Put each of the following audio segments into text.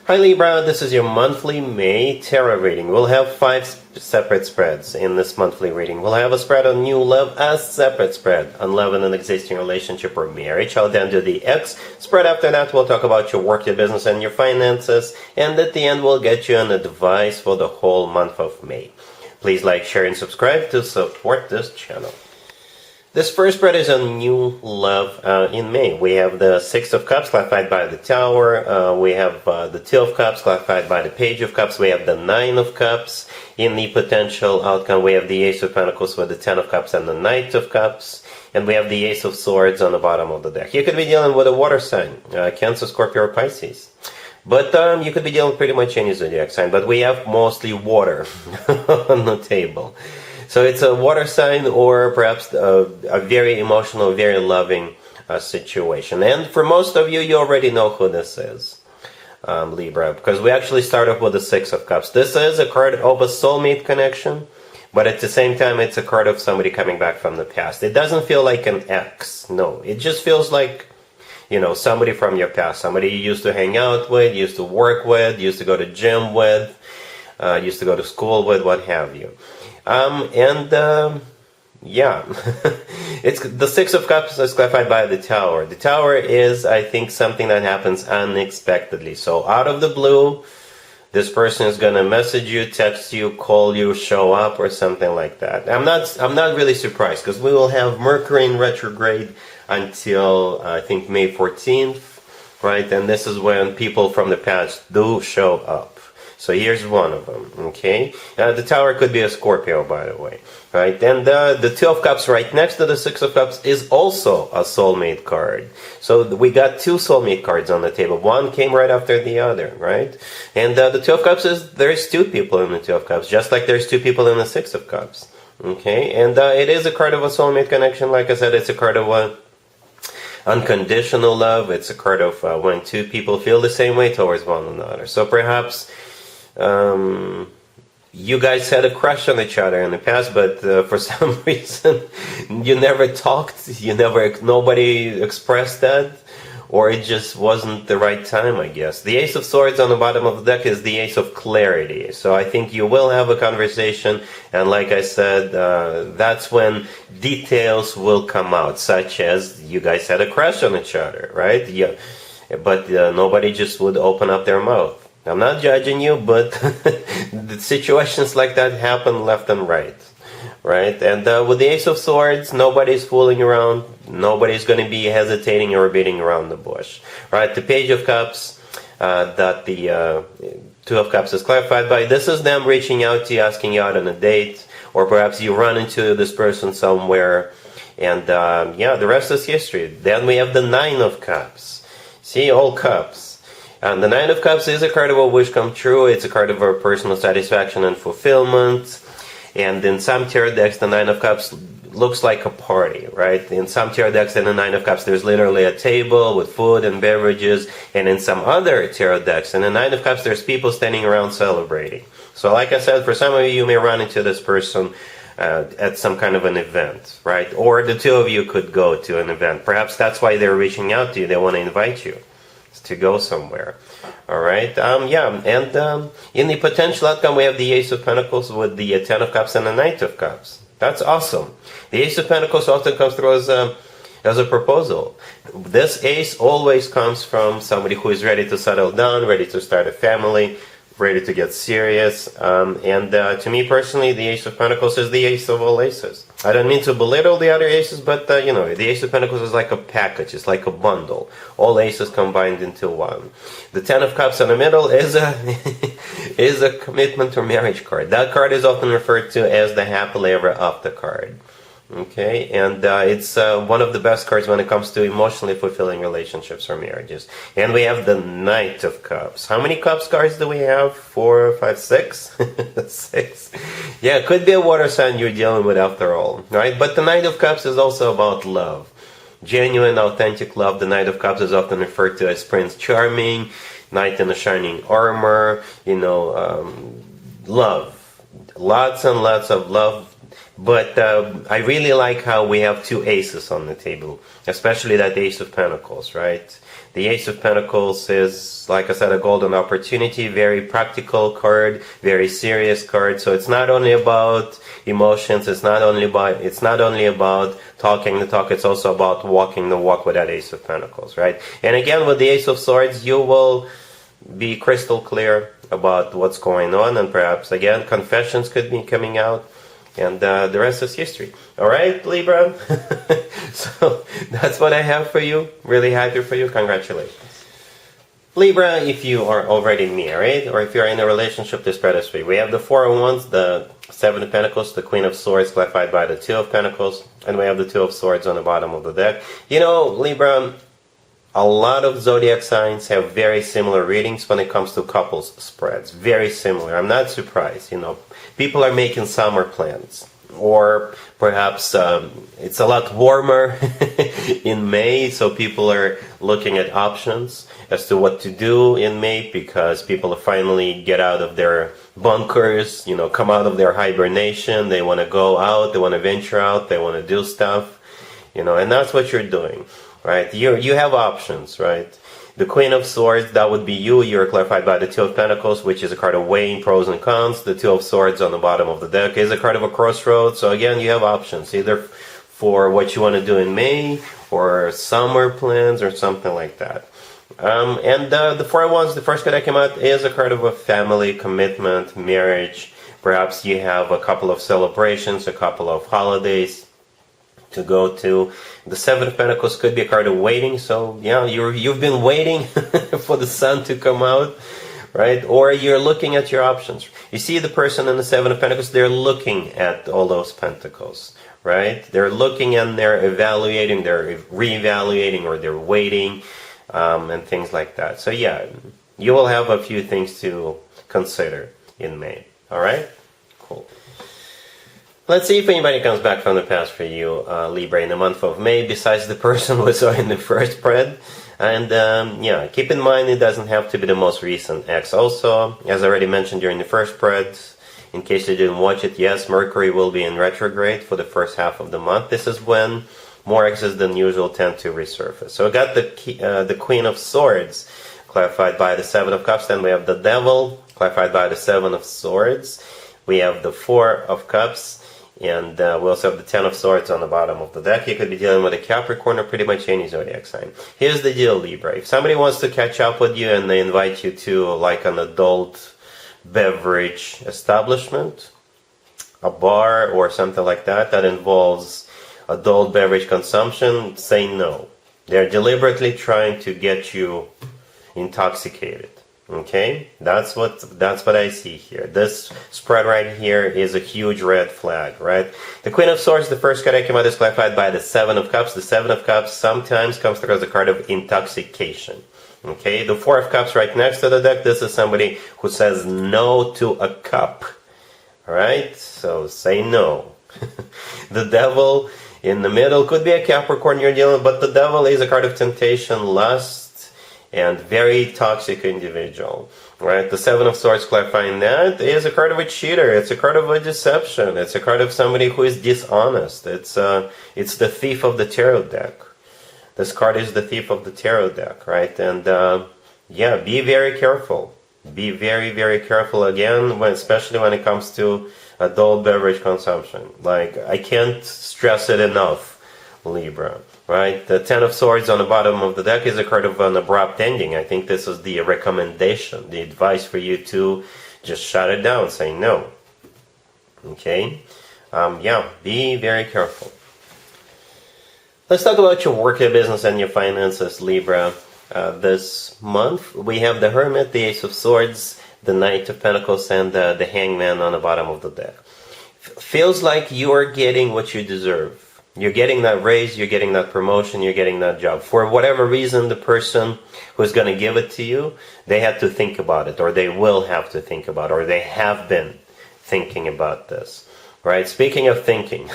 Hi Libra, this is your monthly May tarot reading. We'll have 5 separate spreads in this monthly reading. We'll have a spread on new love, a separate spread on love in an existing relationship or marriage. I'll then do the X spread. After that, we'll talk about your work, your business, and your finances. And at the end, we'll get you an advice for the whole month of May. Please like, share, and subscribe to support this channel. This first spread is on new love in May. We have the Six of Cups clarified by the Tower. We have the Two of Cups clarified by the Page of Cups. We have the Nine of Cups. In the potential outcome, we have the Ace of Pentacles with the Ten of Cups and the Knight of Cups. And we have the Ace of Swords on the bottom of the deck. You could be dealing with a water sign, Cancer, Scorpio, or Pisces. But you could be dealing with pretty much any zodiac sign. But we have mostly water on the table. So it's a water sign or perhaps a very emotional, very loving situation. And for most of you, you already know who this is, Libra, because we actually start off with the Six of Cups. This is a card of a soulmate connection, but at the same time, it's a card of somebody coming back from the past. It doesn't feel like an ex, no. It just feels like, you know, somebody from your past, somebody you used to hang out with, used to work with, used to go to gym with, used to go to school with, what have you. Yeah, it's the Six of Cups is clarified by the Tower. The Tower is, I think, something that happens unexpectedly. So out of the blue, this person is gonna message you, text you, call you, show up, or something like that. I'm not really surprised because we will have Mercury in retrograde until I think May 14th, right? And this is when people from the past do show up. So here's one of them, okay? The Tower could be a Scorpio, by the way, right? And the Two of Cups right next to the Six of Cups is also a soulmate card. So we got 2 soulmate cards on the table. One came right after the other, right? And the Two of Cups is, there's 2 people in the Two of Cups, just like there's 2 people in the Six of Cups, okay? And it is a card of a soulmate connection. Like I said, it's a card of unconditional love. It's a card of when 2 people feel the same way towards one another. So perhaps you guys had a crush on each other in the past, but for some reason you never talked, nobody expressed that, or it just wasn't the right time, I guess. The Ace of Swords on the bottom of the deck is the Ace of Clarity. So I think you will have a conversation, and like I said, that's when details will come out, such as you guys had a crush on each other, right? Yeah, but nobody just would open up their mouth. I'm not judging you, but the situations like that happen left and right, right? And with the Ace of Swords, nobody's fooling around. Nobody's going to be hesitating or beating around the bush, right? The Page of Cups, that the Two of Cups is clarified by. This is them reaching out to you, asking you out on a date, or perhaps you run into this person somewhere, and yeah, the rest is history. Then we have the Nine of Cups. See, all cups. And the Nine of Cups is a card of a wish come true. It's a card of our personal satisfaction and fulfillment. And in some tarot decks, the Nine of Cups looks like a party, right? In some tarot decks in the Nine of Cups, there's literally a table with food and beverages. And in some other tarot decks, in the Nine of Cups, there's people standing around celebrating. So like I said, for some of you, you may run into this person at some kind of an event, right? Or the 2 of you could go to an event. Perhaps that's why they're reaching out to you. They want to invite you to go somewhere. All right, yeah, and in the potential outcome, we have the Ace of Pentacles with the Ten of Cups and the Knight of Cups. That's awesome. The Ace of Pentacles often comes through as a proposal. This ace always comes from somebody who is ready to settle down, ready to start a family, ready to get serious. And to me personally, the Ace of Pentacles is the ace of all aces. I don't mean to belittle the other aces, but you know, the Ace of Pentacles is like a package. It's like a bundle. All aces combined into one. The Ten of Cups in the middle is a is a commitment or marriage card. That card is often referred to as the happily ever after card. Okay, and it's one of the best cards when it comes to emotionally fulfilling relationships or marriages. And we have the Knight of Cups. How many Cups cards do we have? 4, 5, 6? 6. Yeah, it could be a water sign you're dealing with after all, right? But the Knight of Cups is also about love. Genuine, authentic love. The Knight of Cups is often referred to as Prince Charming, Knight in a shining armor, you know, love. Lots and lots of love. But I really like how we have 2 aces on the table, especially that Ace of Pentacles, right? The Ace of Pentacles is, like I said, a golden opportunity, very practical card, very serious card. So it's not only about emotions, it's not only about talking the talk, it's also about walking the walk with that Ace of Pentacles, right? And again, with the Ace of Swords, you will be crystal clear about what's going on, and perhaps again confessions could be coming out, and the rest is history. All right, Libra. So that's what I have for you. Really happy for you. Congratulations. Libra, if you are already married or if you're in a relationship, this spread is for you. We have the Four of Wands, the Seven of Pentacles, the Queen of Swords clarified by the Two of Pentacles, and we have the Two of Swords on the bottom of the deck. You know, Libra, a lot of zodiac signs have very similar readings when it comes to couples spreads. Very similar. I'm not surprised. You know, people are making summer plans. Or perhaps it's a lot warmer in May, so people are looking at options as to what to do in May, because people finally get out of their bunkers, you know, come out of their hibernation. They want to go out, they want to venture out, they want to do stuff, you know, and that's what you're doing, right? You have options, right? The Queen of Swords, that would be you. You're clarified by the Two of Pentacles, which is a card of weighing pros and cons. The Two of Swords on the bottom of the deck is a card of a crossroads. So again, you have options, either for what you want to do in May, or summer plans, or something like that. And the Four of Wands, the first card that came out, is a card of a family, commitment, marriage. Perhaps you have a couple of celebrations, a couple of holidays to go to. The Seven of Pentacles could be a card of waiting. So yeah, you've been waiting for the sun to come out, right? Or you're looking at your options. You see the person in the Seven of Pentacles, they're looking at all those pentacles, right? They're looking and they're evaluating, they're reevaluating, or they're waiting, and things like that. So yeah, you will have a few things to consider in May. All right? Cool. Let's see if anybody comes back from the past for you, Libra, in the month of May, besides the person we saw in the first spread. And yeah, keep in mind it doesn't have to be the most recent ex. Also, as I already mentioned during the first spread, in case you didn't watch it, yes, Mercury will be in retrograde for the first half of the month. This is when more exes than usual tend to resurface. So I got the Queen of Swords clarified by the Seven of Cups. Then we have the Devil clarified by the Seven of Swords. We have the Four of Cups. And we also have the Ten of Swords on the bottom of the deck. You could be dealing with a Capricorn or pretty much any zodiac sign. Here's the deal, Libra. If somebody wants to catch up with you and they invite you to like an adult beverage establishment, a bar or something like that, that involves adult beverage consumption, say no. They're deliberately trying to get you intoxicated. Okay, that's what I see here. This spread right here is a huge red flag, right? The Queen of Swords, the first card that came out, is clarified by the Seven of Cups. The Seven of Cups sometimes comes through as a card of intoxication. Okay, the Four of Cups right next to the deck, this is somebody who says no to a cup. Alright, so say no. The Devil in the middle could be a Capricorn you're dealing with, but the Devil is a card of temptation, lust, and very toxic individual, right? The Seven of Swords clarifying that is a card of a cheater. It's a card of a deception. It's a card of somebody who is dishonest. It's the thief of the tarot deck. This card is the thief of the tarot deck, right? And yeah, be very careful. Be very, very careful again, especially when it comes to adult beverage consumption. Like, I can't stress it enough, Libra. Right, the Ten of Swords on the bottom of the deck is a card of an abrupt ending. I think this is the recommendation, the advice for you to just shut it down, say no. Okay, yeah, be very careful. Let's talk about your work, your business, and your finances, Libra. This month we have the Hermit, the Ace of Swords, the Knight of Pentacles, and the Hangman on the bottom of the deck. Feels like you are getting what you deserve. You're getting that raise, you're getting that promotion, you're getting that job. For whatever reason, the person who's going to give it to you, they had to think about it, or they will have to think about it, or they have been thinking about this. Right? Speaking of thinking,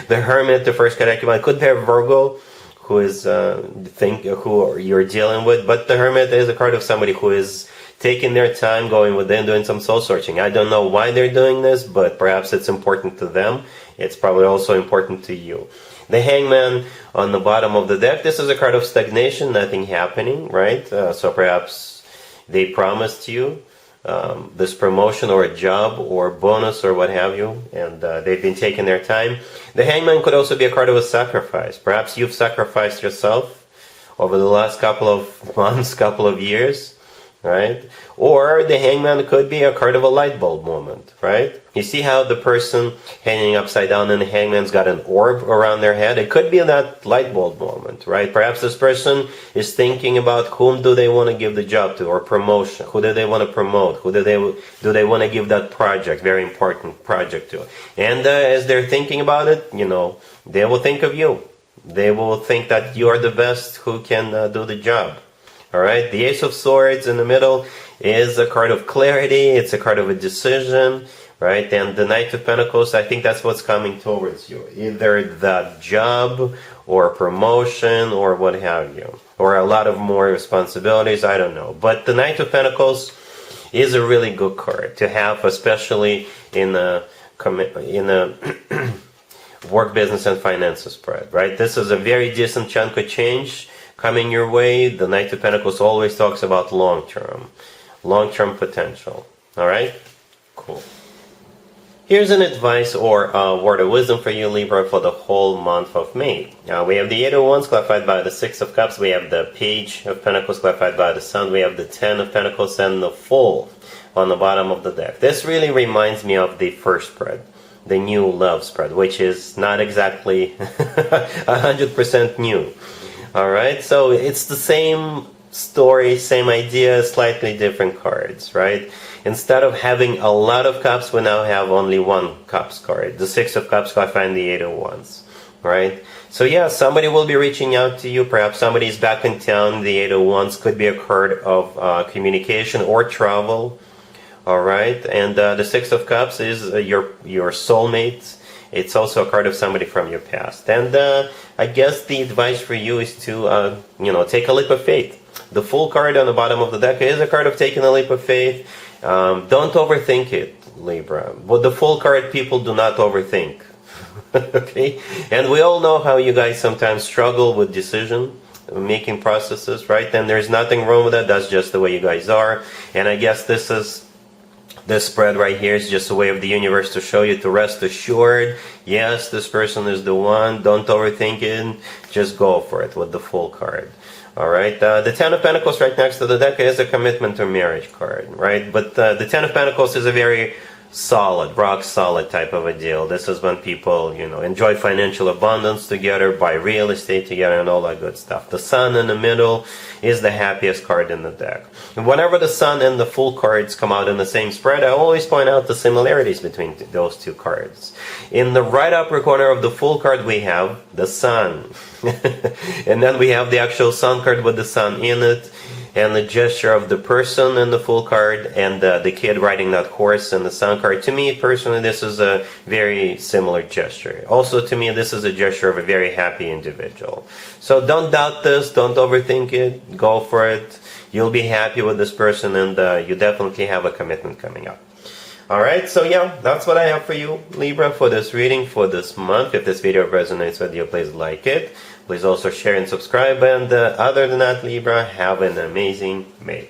the Hermit, the first card, could be a Virgo who is who you're dealing with, but the Hermit is a card of somebody who is taking their time, going within, doing some soul searching. I don't know why they're doing this, but perhaps it's important to them. It's probably also important to you. The Hangman on the bottom of the deck, this is a card of stagnation, nothing happening, right? So perhaps they promised you this promotion or a job or bonus or what have you, and they've been taking their time. The Hangman could also be a card of a sacrifice. Perhaps you've sacrificed yourself over the last couple of months, couple of years, right? Or the Hangman could be a card of a light bulb moment, right? You see how the person hanging upside down and the Hangman's got an orb around their head? It could be that light bulb moment, right? Perhaps this person is thinking about whom do they want to give the job to or promotion. Who do they want to promote? Who do they want to give that project, very important project to? And as they're thinking about it, they will think of you. They will think that you are the best who can do the job. All right, the Ace of Swords in the middle is a card of clarity. It's a card of a decision, right? And the Knight of Pentacles, I think that's what's coming towards you. Either that job or promotion or what have you. Or a lot of more responsibilities, I don't know. But the Knight of Pentacles is a really good card to have, especially in a work, business, and finances spread, right? This is a very decent chunk of change coming your way. The Knight of Pentacles always talks about long-term potential. All right? Cool. Here's an advice or a word of wisdom for you, Libra, for the whole month of May. We have the Eight of Wands clarified by the Six of Cups. We have the Page of Pentacles clarified by the Sun. We have the Ten of Pentacles and the Fool on the bottom of the deck. This really reminds me of the first spread, the new love spread, which is not exactly 100% new. All right, so it's the same story, same idea, slightly different cards, right? Instead of having a lot of cups, we now have only one cups card. The Six of Cups clarifying the Eight of Wands, right? So yeah, somebody will be reaching out to you. Perhaps somebody's back in town. The Eight of Wands could be a card of communication or travel. All right, and the Six of Cups is your soulmate. It's also a card of somebody from your past. And I guess the advice for you is to, take a leap of faith. The Fool card on the bottom of the deck is a card of taking a leap of faith. Don't overthink it, Libra. But the Fool card, people do not overthink. Okay? And we all know how you guys sometimes struggle with decision-making processes, right? And there's nothing wrong with that. That's just the way you guys are. And I guess this spread right here is just a way of the universe to show you to rest assured. Yes, this person is the one. Don't overthink it. Just go for it with the Fool card. All right. The Ten of Pentacles right next to the deck is a commitment to marriage card, right? But the Ten of Pentacles is a very solid, rock solid type of a deal. This is when people, enjoy financial abundance together, buy real estate together, and all that good stuff. The Sun in the middle is the happiest card in the deck. And whenever the Sun and the Fool cards come out in the same spread, I always point out the similarities between those two cards. In the right upper corner of the Fool card, we have the Sun. And then we have the actual Sun card with the Sun in it, and the gesture of the person in the Fool card, and the kid riding that horse in the Sun card. To me, personally, this is a very similar gesture. Also, to me, this is a gesture of a very happy individual. So don't doubt this. Don't overthink it. Go for it. You'll be happy with this person, and you definitely have a commitment coming up. Alright, so yeah, that's what I have for you, Libra, for this reading for this month. If this video resonates with you, please like it. Please also share and subscribe. And other than that, Libra, have an amazing May.